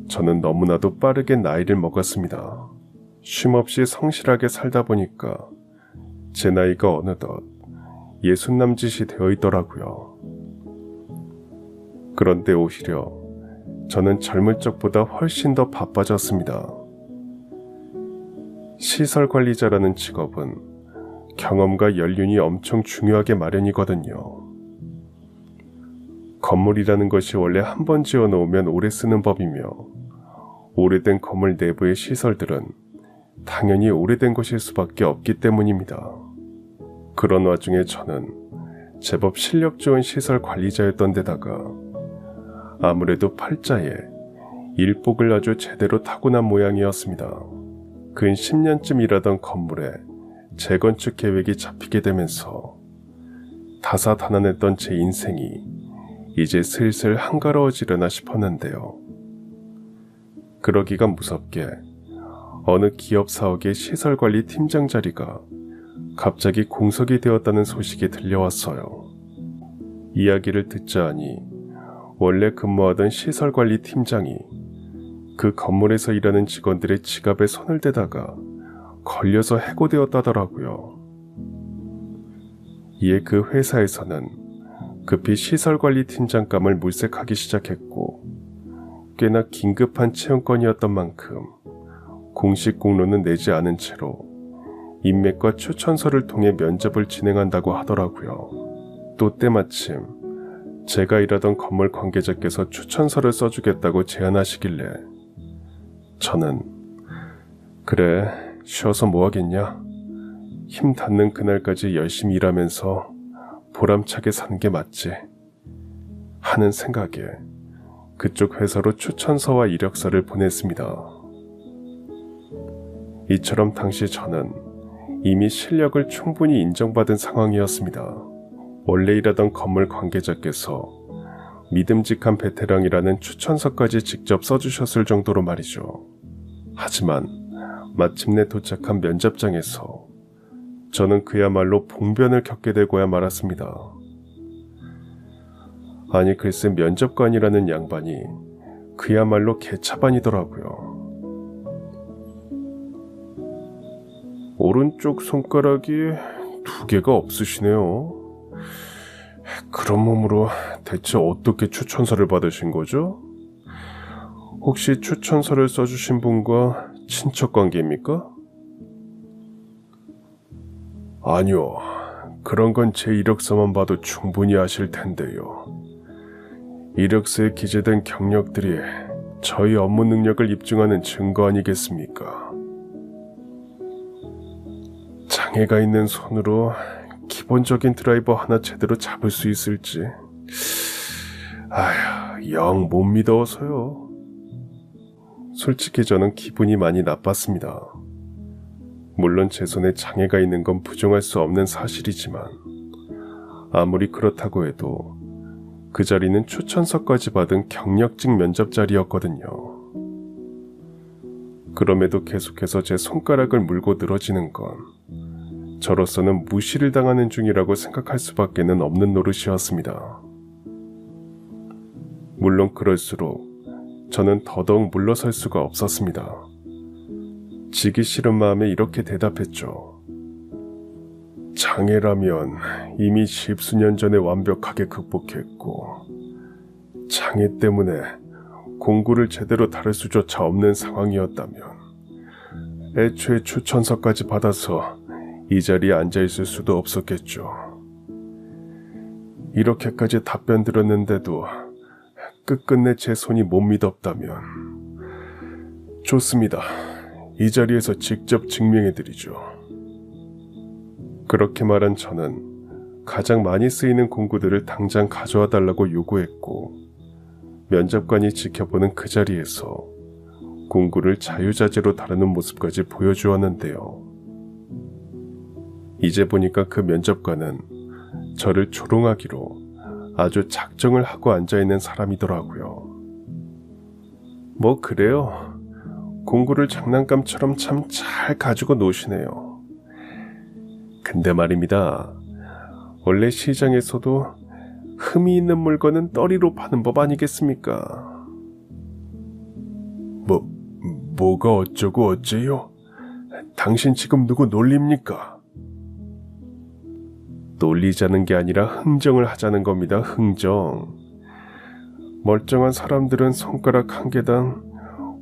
저는 너무나도 빠르게 나이를 먹었습니다. 쉼없이 성실하게 살다 보니까 제 나이가 어느덧 60 남짓이 되어 있더라고요. 그런데 오히려 저는 젊을 적보다 훨씬 더 바빠졌습니다. 시설관리자라는 직업은 경험과 연륜이 엄청 중요하게 마련이거든요. 건물이라는 것이 원래 한 번 지어놓으면 오래 쓰는 법이며, 오래된 건물 내부의 시설들은 당연히 오래된 것일 수밖에 없기 때문입니다. 그런 와중에 저는 제법 실력 좋은 시설 관리자였던 데다가 아무래도 팔자에 일복을 아주 제대로 타고난 모양이었습니다. 근 10년쯤 일하던 건물에 재건축 계획이 잡히게 되면서 다사다난했던 제 인생이 이제 슬슬 한가로워지려나 싶었는데요. 그러기가 무섭게 어느 기업 사옥의 시설관리 팀장 자리가 갑자기 공석이 되었다는 소식이 들려왔어요. 이야기를 듣자 하니 원래 근무하던 시설관리 팀장이 그 건물에서 일하는 직원들의 지갑에 손을 대다가 걸려서 해고되었다더라고요. 이에 그 회사에서는 급히 시설관리 팀장감을 물색하기 시작했고, 꽤나 긴급한 채용건이었던 만큼 공식 공로는 내지 않은 채로 인맥과 추천서를 통해 면접을 진행한다고 하더라고요. 또 때마침 제가 일하던 건물 관계자께서 추천서를 써주겠다고 제안하시길래 저는 그래, 쉬어서 뭐하겠냐, 힘 닿는 그날까지 열심히 일하면서 보람차게 사는 게 맞지 하는 생각에 그쪽 회사로 추천서와 이력서를 보냈습니다. 이처럼 당시 저는 이미 실력을 충분히 인정받은 상황이었습니다. 원래 일하던 건물 관계자께서 믿음직한 베테랑이라는 추천서까지 직접 써주셨을 정도로 말이죠. 하지만 마침내 도착한 면접장에서 저는 그야말로 봉변을 겪게 되고야 말았습니다. 아니 글쎄, 면접관이라는 양반이 그야말로 개차반이더라고요. 오른쪽 손가락이 2개가 없으시네요. 그런 몸으로 대체 어떻게 추천서를 받으신 거죠? 혹시 추천서를 써주신 분과 친척 관계입니까? 아니요, 그런 건 제 이력서만 봐도 충분히 아실 텐데요. 이력서에 기재된 경력들이 저희 업무 능력을 입증하는 증거 아니겠습니까? 장애가 있는 손으로 기본적인 드라이버 하나 제대로 잡을 수 있을지 영 못 믿어서요. 솔직히 저는 기분이 많이 나빴습니다. 물론 제 손에 장애가 있는 건 부정할 수 없는 사실이지만 아무리 그렇다고 해도 그 자리는 추천서까지 받은 경력직 면접 자리였거든요. 그럼에도 계속해서 제 손가락을 물고 늘어지는 건 저로서는 무시를 당하는 중이라고 생각할 수밖에는 없는 노릇이었습니다. 물론 그럴수록 저는 더더욱 물러설 수가 없었습니다. 지기 싫은 마음에 이렇게 대답했죠. 장애라면 이미 십수년 전에 완벽하게 극복했고 장애 때문에 공구를 제대로 다룰 수조차 없는 상황이었다면 애초에 추천서까지 받아서 이 자리에 앉아있을 수도 없었겠죠. 이렇게까지 답변 들었는데도 끝끝내 제 손이 못 믿었다면 좋습니다. 이 자리에서 직접 증명해드리죠. 그렇게 말한 저는 가장 많이 쓰이는 공구들을 당장 가져와 달라고 요구했고 면접관이 지켜보는 그 자리에서 공구를 자유자재로 다루는 모습까지 보여주었는데요. 이제 보니까 그 면접관은 저를 조롱하기로 아주 작정을 하고 앉아있는 사람이더라고요. 뭐 그래요. 공구를 장난감처럼 참 잘 가지고 노시네요. 근데 말입니다. 원래 시장에서도 흠이 있는 물건은 떨이로 파는 법 아니겠습니까? 뭐가 어쩌고 어째요? 당신 지금 누구 놀립니까? 놀리자는 게 아니라 흥정을 하자는 겁니다. 흥정. 멀쩡한 사람들은 손가락 한 개당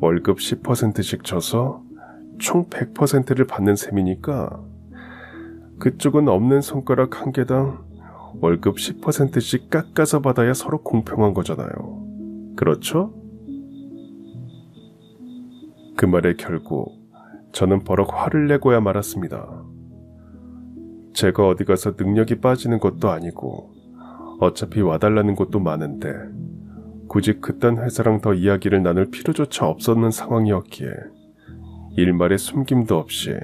월급 10%씩 줘서 총 100%를 받는 셈이니까 그쪽은 없는 손가락 한 개당 월급 10%씩 깎아서 받아야 서로 공평한 거잖아요. 그렇죠? 그 말에 결국 저는 버럭 화를 내고야 말았습니다. 제가 어디 가서 능력이 빠지는 것도 아니고 어차피 와달라는 곳도 많은데 굳이 그딴 회사랑 더 이야기를 나눌 필요조차 없었는 상황이었기에 일말의 숨김도 없이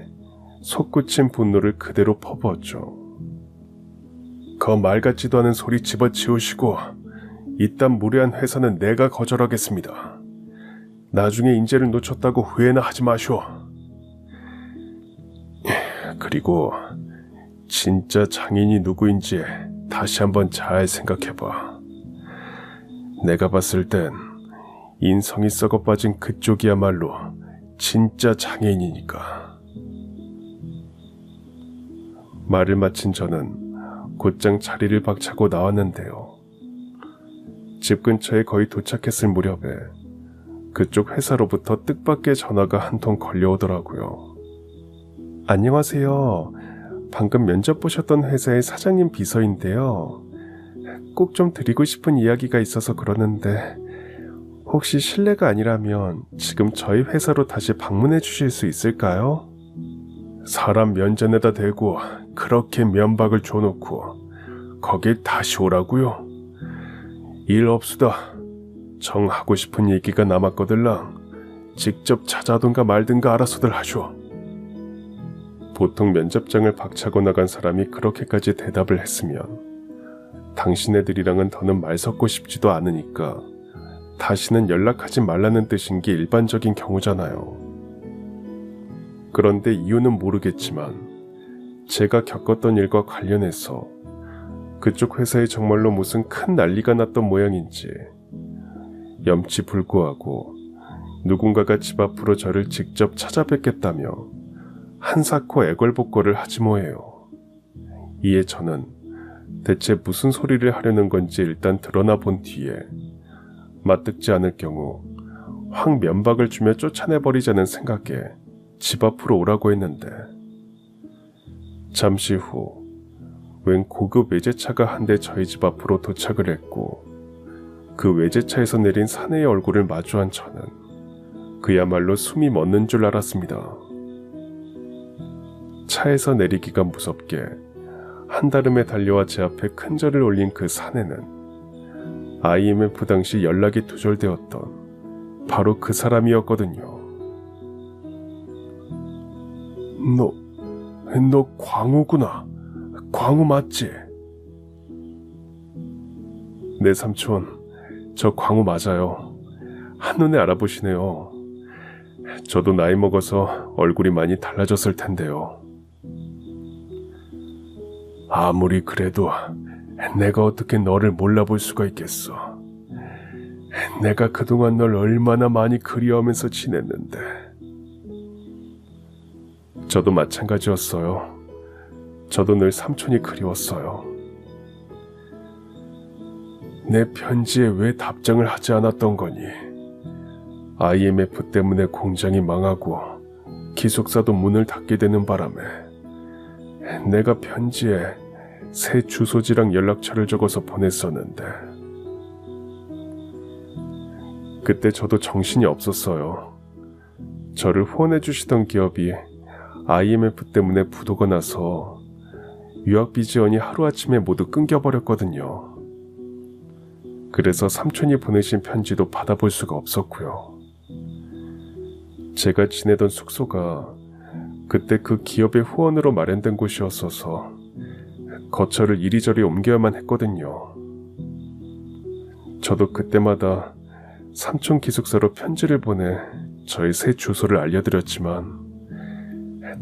솟구친 분노를 그대로 퍼부었죠. 그 말 같지도 않은 소리 집어치우시고 이딴 무례한 회사는 내가 거절하겠습니다. 나중에 인재를 놓쳤다고 후회나 하지 마쇼. 그리고 진짜 장인이 누구인지 다시 한번 잘 생각해봐. 내가 봤을 땐 인성이 썩어 빠진 그쪽이야말로 진짜 장애인이니까. 말을 마친 저는 곧장 자리를 박차고 나왔는데요. 집 근처에 거의 도착했을 무렵에 그쪽 회사로부터 뜻밖의 전화가 한 통 걸려오더라고요. 안녕하세요. 방금 면접 보셨던 회사의 사장님 비서인데요. 꼭 좀 드리고 싶은 이야기가 있어서 그러는데 혹시 실례가 아니라면 지금 저희 회사로 다시 방문해 주실 수 있을까요? 사람 면전에다 대고 그렇게 면박을 줘놓고 거길 다시 오라고요? 일 없수다. 정하고 싶은 얘기가 남았거들랑 직접 찾아든가 말든가 알아서들 하쇼. 보통 면접장을 박차고 나간 사람이 그렇게까지 대답을 했으면 당신네들이랑은 더는 말 섞고 싶지도 않으니까 다시는 연락하지 말라는 뜻인 게 일반적인 경우잖아요. 그런데 이유는 모르겠지만 제가 겪었던 일과 관련해서 그쪽 회사에 정말로 무슨 큰 난리가 났던 모양인지 염치불구하고 누군가가 집 앞으로 저를 직접 찾아뵙겠다며 한사코 애걸복걸을 하지 뭐해요. 이에 저는 대체 무슨 소리를 하려는 건지 일단 드러나 본 뒤에 맞듣지 않을 경우 확 면박을 주며 쫓아내버리자는 생각에 집 앞으로 오라고 했는데 잠시 후 웬 고급 외제차가 한 대 저희 집 앞으로 도착을 했고 그 외제차에서 내린 사내의 얼굴을 마주한 저는 그야말로 숨이 멎는 줄 알았습니다. 차에서 내리기가 무섭게 한달음에 달려와 제 앞에 큰 절을 올린 그 사내는 IMF 당시 연락이 두절되었던 바로 그 사람이었거든요. 너 광우구나. 광우 맞지? 네, 삼촌. 저 광우 맞아요. 한눈에 알아보시네요. 저도 나이 먹어서 얼굴이 많이 달라졌을 텐데요. 아무리 그래도 내가 어떻게 너를 몰라볼 수가 있겠어. 내가 그동안 널 얼마나 많이 그리워하면서 지냈는데. 저도 마찬가지였어요. 저도 늘 삼촌이 그리웠어요. 내 편지에 왜 답장을 하지 않았던 거니? IMF 때문에 공장이 망하고 기숙사도 문을 닫게 되는 바람에 내가 편지에 새 주소지랑 연락처를 적어서 보냈었는데 그때 저도 정신이 없었어요. 저를 후원해 주시던 기업이 IMF 때문에 부도가 나서 유학비 지원이 하루아침에 모두 끊겨버렸거든요. 그래서 삼촌이 보내신 편지도 받아볼 수가 없었고요. 제가 지내던 숙소가 그때 그 기업의 후원으로 마련된 곳이었어서 거처를 이리저리 옮겨야만 했거든요. 저도 그때마다 삼촌 기숙사로 편지를 보내 저의 새 주소를 알려드렸지만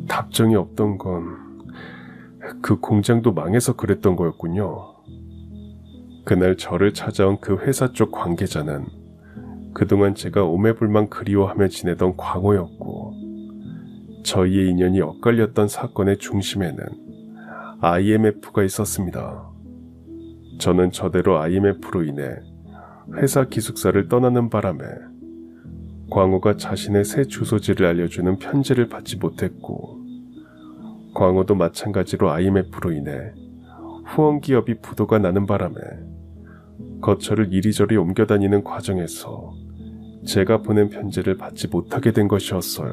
답장이 없던 건 그 공장도 망해서 그랬던 거였군요. 그날 저를 찾아온 그 회사 쪽 관계자는 그동안 제가 오매불만 그리워하며 지내던 광호였고 저희의 인연이 엇갈렸던 사건의 중심에는 IMF가 있었습니다. 저는 저대로 IMF로 인해 회사 기숙사를 떠나는 바람에 광호가 자신의 새 주소지를 알려주는 편지를 받지 못했고 광호도 마찬가지로 IMF로 인해 후원기업이 부도가 나는 바람에 거처를 이리저리 옮겨 다니는 과정에서 제가 보낸 편지를 받지 못하게 된 것이었어요.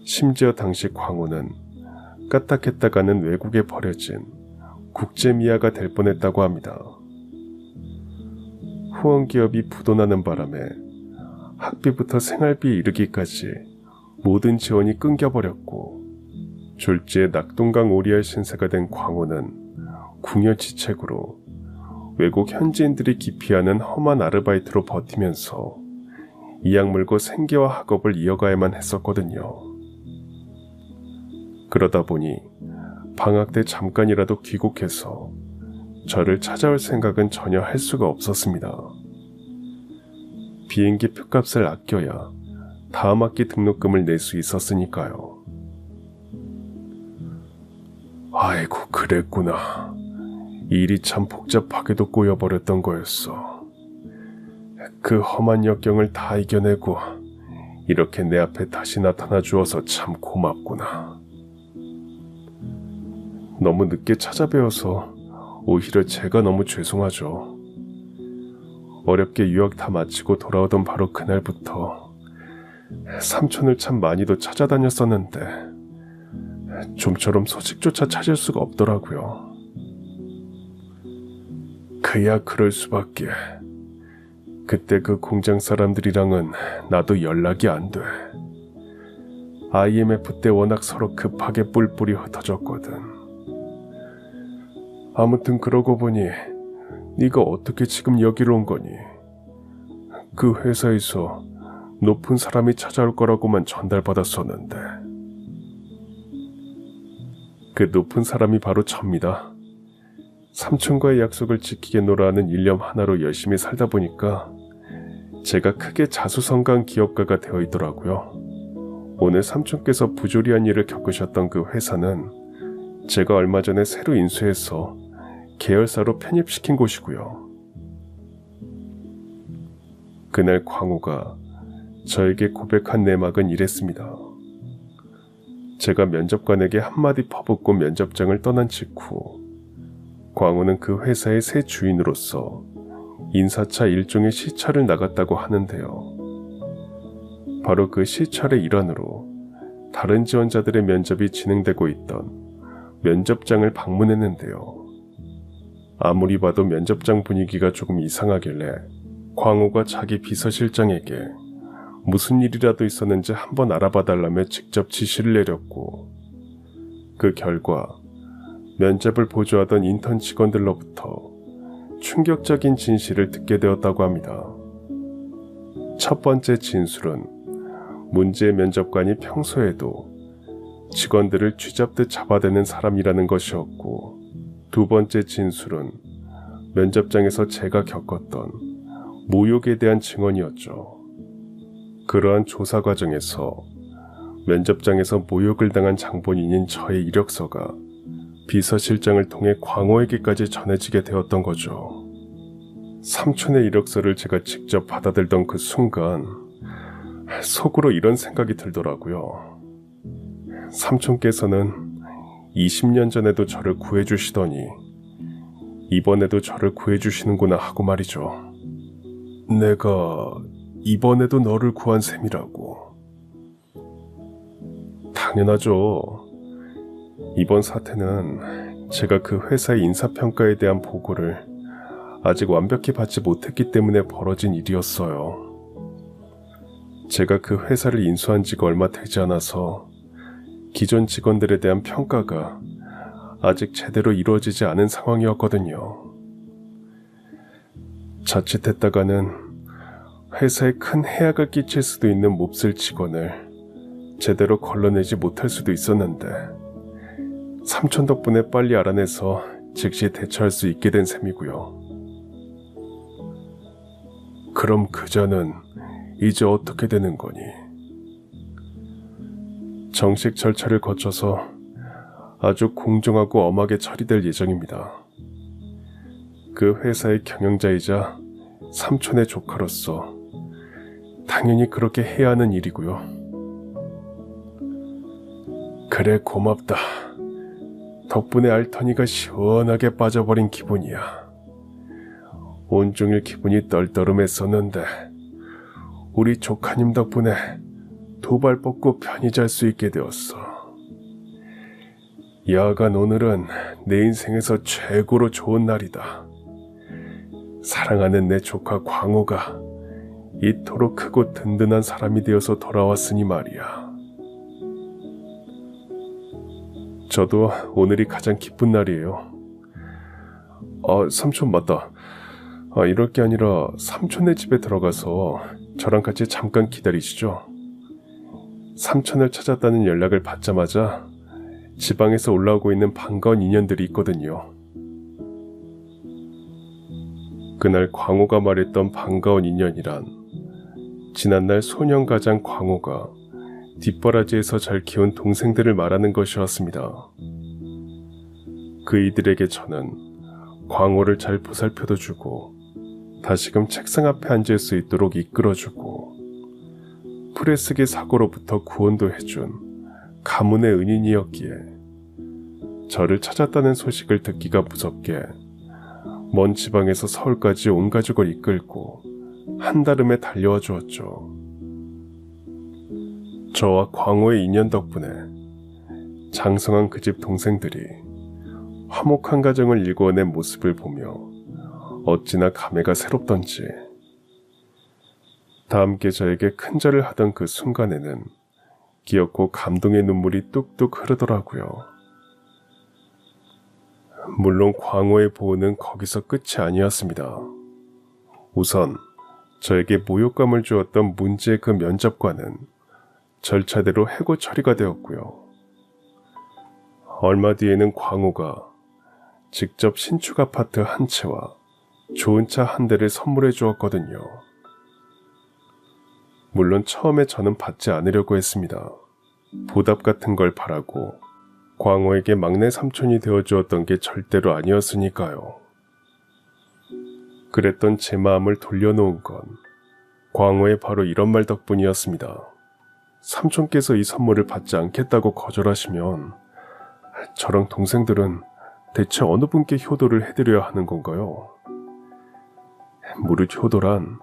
심지어 당시 광호는 까딱했다가는 외국에 버려진 국제미아가 될 뻔했다고 합니다. 후원기업이 부도나는 바람에 학비부터 생활비에 이르기까지 모든 지원이 끊겨버렸고 졸지에 낙동강 오리알 신세가 된 광호는 궁여지책으로 외국 현지인들이 기피하는 험한 아르바이트로 버티면서 이악 물고 생계와 학업을 이어가야만 했었거든요. 그러다 보니 방학 때 잠깐이라도 귀국해서 저를 찾아올 생각은 전혀 할 수가 없었습니다. 비행기 표값을 아껴야 다음 학기 등록금을 낼 수 있었으니까요. 아이고, 그랬구나. 일이 참 복잡하게도 꼬여버렸던 거였어. 그 험한 역경을 다 이겨내고 이렇게 내 앞에 다시 나타나 주어서 참 고맙구나. 너무 늦게 찾아뵈어서 오히려 제가 너무 죄송하죠. 어렵게 유학 다 마치고 돌아오던 바로 그날부터 삼촌을 참 많이도 찾아다녔었는데 좀처럼 소식조차 찾을 수가 없더라고요. 그야 그럴 수밖에. 그때 그 공장 사람들이랑은 나도 연락이 안 돼. IMF 때 워낙 서로 급하게 뿔뿔이 흩어졌거든. 아무튼 그러고 보니 네가 어떻게 지금 여기로 온 거니? 그 회사에서 높은 사람이 찾아올 거라고만 전달받았었는데. 그 높은 사람이 바로 접니다. 삼촌과의 약속을 지키겠노라 하는 일념 하나로 열심히 살다 보니까 제가 크게 자수성가한 기업가가 되어 있더라고요. 오늘 삼촌께서 부조리한 일을 겪으셨던 그 회사는 제가 얼마 전에 새로 인수해서 계열사로 편입시킨 곳이고요. 그날 광호가 저에게 고백한 내막은 이랬습니다. 제가 면접관에게 한마디 퍼붓고 면접장을 떠난 직후 광호는 그 회사의 새 주인으로서 인사차 일종의 시찰을 나갔다고 하는데요. 바로 그 시찰의 일환으로 다른 지원자들의 면접이 진행되고 있던 면접장을 방문했는데요. 아무리 봐도 면접장 분위기가 조금 이상하길래 광호가 자기 비서실장에게 무슨 일이라도 있었는지 한번 알아봐 달라며 직접 지시를 내렸고, 그 결과 면접을 보조하던 인턴 직원들로부터 충격적인 진실을 듣게 되었다고 합니다. 첫 번째 진술은 문제의 면접관이 평소에도 직원들을 쥐잡듯 잡아대는 사람이라는 것이었고, 두 번째 진술은 면접장에서 제가 겪었던 모욕에 대한 증언이었죠. 그러한 조사 과정에서 면접장에서 모욕을 당한 장본인인 저의 이력서가 비서실장을 통해 광호에게까지 전해지게 되었던 거죠. 삼촌의 이력서를 제가 직접 받아들던 그 순간 속으로 이런 생각이 들더라고요. 삼촌께서는 20년 전에도 저를 구해주시더니 이번에도 저를 구해주시는구나 하고 말이죠. 내가 이번에도 너를 구한 셈이라고. 당연하죠. 이번 사태는 제가 그 회사의 인사평가에 대한 보고를 아직 완벽히 받지 못했기 때문에 벌어진 일이었어요. 제가 그 회사를 인수한 지가 얼마 되지 않아서 기존 직원들에 대한 평가가 아직 제대로 이루어지지 않은 상황이었거든요. 자칫했다가는 회사에 큰 해악을 끼칠 수도 있는 몹쓸 직원을 제대로 걸러내지 못할 수도 있었는데, 삼촌 덕분에 빨리 알아내서 즉시 대처할 수 있게 된 셈이고요. 그럼 그자는 이제 어떻게 되는 거니? 정식 절차를 거쳐서 아주 공정하고 엄하게 처리될 예정입니다. 그 회사의 경영자이자 삼촌의 조카로서 당연히 그렇게 해야 하는 일이고요. 그래, 고맙다. 덕분에 알터니가 시원하게 빠져버린 기분이야. 온종일 기분이 떨떠름했었는데 우리 조카님 덕분에 도발 뻗고 편히 잘 수 있게 되었어. 야간 오늘은 내 인생에서 최고로 좋은 날이다. 사랑하는 내 조카 광호가 이토록 크고 든든한 사람이 되어서 돌아왔으니 말이야. 저도 오늘이 가장 기쁜 날이에요. 삼촌 맞다. 이럴 게 아니라 삼촌네 집에 들어가서 저랑 같이 잠깐 기다리시죠. 삼촌을 찾았다는 연락을 받자마자 지방에서 올라오고 있는 반가운 인연들이 있거든요. 그날 광호가 말했던 반가운 인연이란 지난날 소년가장 광호가 뒷바라지에서 잘 키운 동생들을 말하는 것이었습니다. 그 이들에게 저는 광호를 잘 보살펴도 주고 다시금 책상 앞에 앉을 수 있도록 이끌어주고 프레스기 사고로부터 구원도 해준 가문의 은인이었기에 저를 찾았다는 소식을 듣기가 무섭게 먼 지방에서 서울까지 온 가족을 이끌고 한달음에 달려와 주었죠. 저와 광호의 인연 덕분에 장성한 그 집 동생들이 화목한 가정을 일궈낸 모습을 보며 어찌나 감회가 새롭던지, 다 함께 저에게 큰절을 하던 그 순간에는 귀엽고 감동의 눈물이 뚝뚝 흐르더라고요. 물론 광호의 보호는 거기서 끝이 아니었습니다. 우선 저에게 모욕감을 주었던 문제의 그 면접관은 절차대로 해고 처리가 되었고요. 얼마 뒤에는 광호가 직접 신축 아파트 한 채와 좋은 차 한 대를 선물해 주었거든요. 물론 처음에 저는 받지 않으려고 했습니다. 보답 같은 걸 바라고 광호에게 막내 삼촌이 되어주었던 게 절대로 아니었으니까요. 그랬던 제 마음을 돌려놓은 건 광호의 바로 이런 말 덕분이었습니다. 삼촌께서 이 선물을 받지 않겠다고 거절하시면 저랑 동생들은 대체 어느 분께 효도를 해드려야 하는 건가요? 무릇 효도란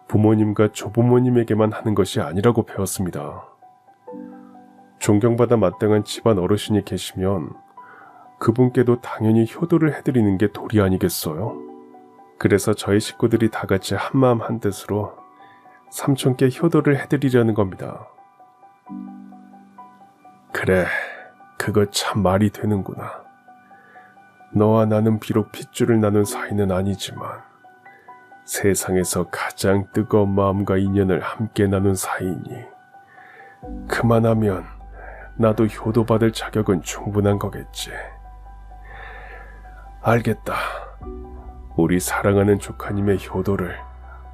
부모님과 조부모님에게만 하는 것이 아니라고 배웠습니다. 존경받아 마땅한 집안 어르신이 계시면 그분께도 당연히 효도를 해드리는 게 도리 아니겠어요? 그래서 저희 식구들이 다 같이 한마음 한뜻으로 삼촌께 효도를 해드리려는 겁니다. 그래, 그거 참 말이 되는구나. 너와 나는 비록 핏줄을 나눈 사이는 아니지만 세상에서 가장 뜨거운 마음과 인연을 함께 나눈 사이니 그만하면 나도 효도받을 자격은 충분한 거겠지. 알겠다. 우리 사랑하는 조카님의 효도를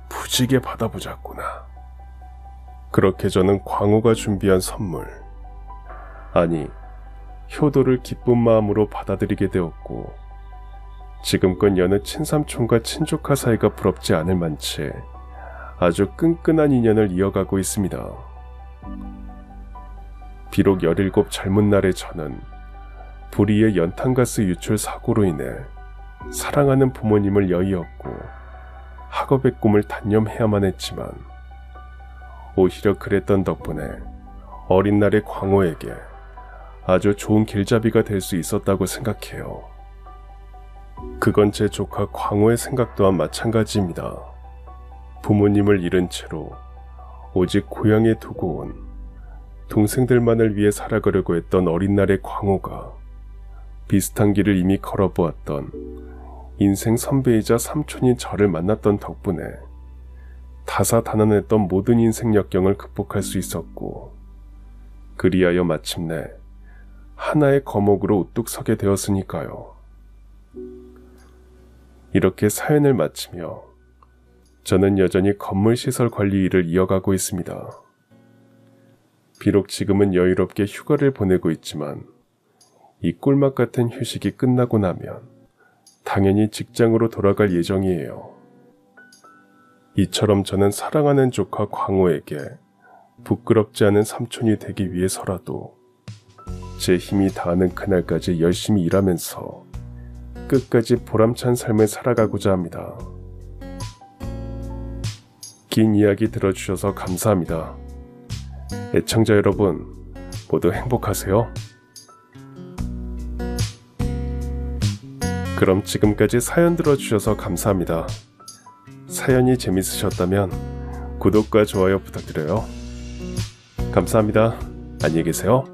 부지게 받아보자꾸나. 그렇게 저는 광호가 준비한 선물, 아니 효도를 기쁜 마음으로 받아들이게 되었고, 지금껏 여느 친삼촌과 친조카 사이가 부럽지 않을 만치 아주 끈끈한 인연을 이어가고 있습니다. 비록 17 젊은 날의 저는 불의의 연탄가스 유출 사고로 인해 사랑하는 부모님을 여의었고 학업의 꿈을 단념해야만 했지만, 오히려 그랬던 덕분에 어린 날의 광호에게 아주 좋은 길잡이가 될 수 있었다고 생각해요. 그건 제 조카 광호의 생각 또한 마찬가지입니다. 부모님을 잃은 채로 오직 고향에 두고 온 동생들만을 위해 살아가려고 했던 어린 날의 광호가 비슷한 길을 이미 걸어보았던 인생 선배이자 삼촌인 저를 만났던 덕분에 다사다난했던 모든 인생 역경을 극복할 수 있었고, 그리하여 마침내 하나의 거목으로 우뚝 서게 되었으니까요. 이렇게 사연을 마치며 저는 여전히 건물시설 관리 일을 이어가고 있습니다. 비록 지금은 여유롭게 휴가를 보내고 있지만 이 꿀맛 같은 휴식이 끝나고 나면 당연히 직장으로 돌아갈 예정이에요. 이처럼 저는 사랑하는 조카 광호에게 부끄럽지 않은 삼촌이 되기 위해서라도 제 힘이 닿는 그날까지 열심히 일하면서 끝까지 보람찬 삶을 살아가고자 합니다. 긴 이야기 들어주셔서 감사합니다. 애청자 여러분, 모두 행복하세요. 그럼 지금까지 사연 들어주셔서 감사합니다. 사연이 재밌으셨다면 구독과 좋아요 부탁드려요. 감사합니다. 안녕히 계세요.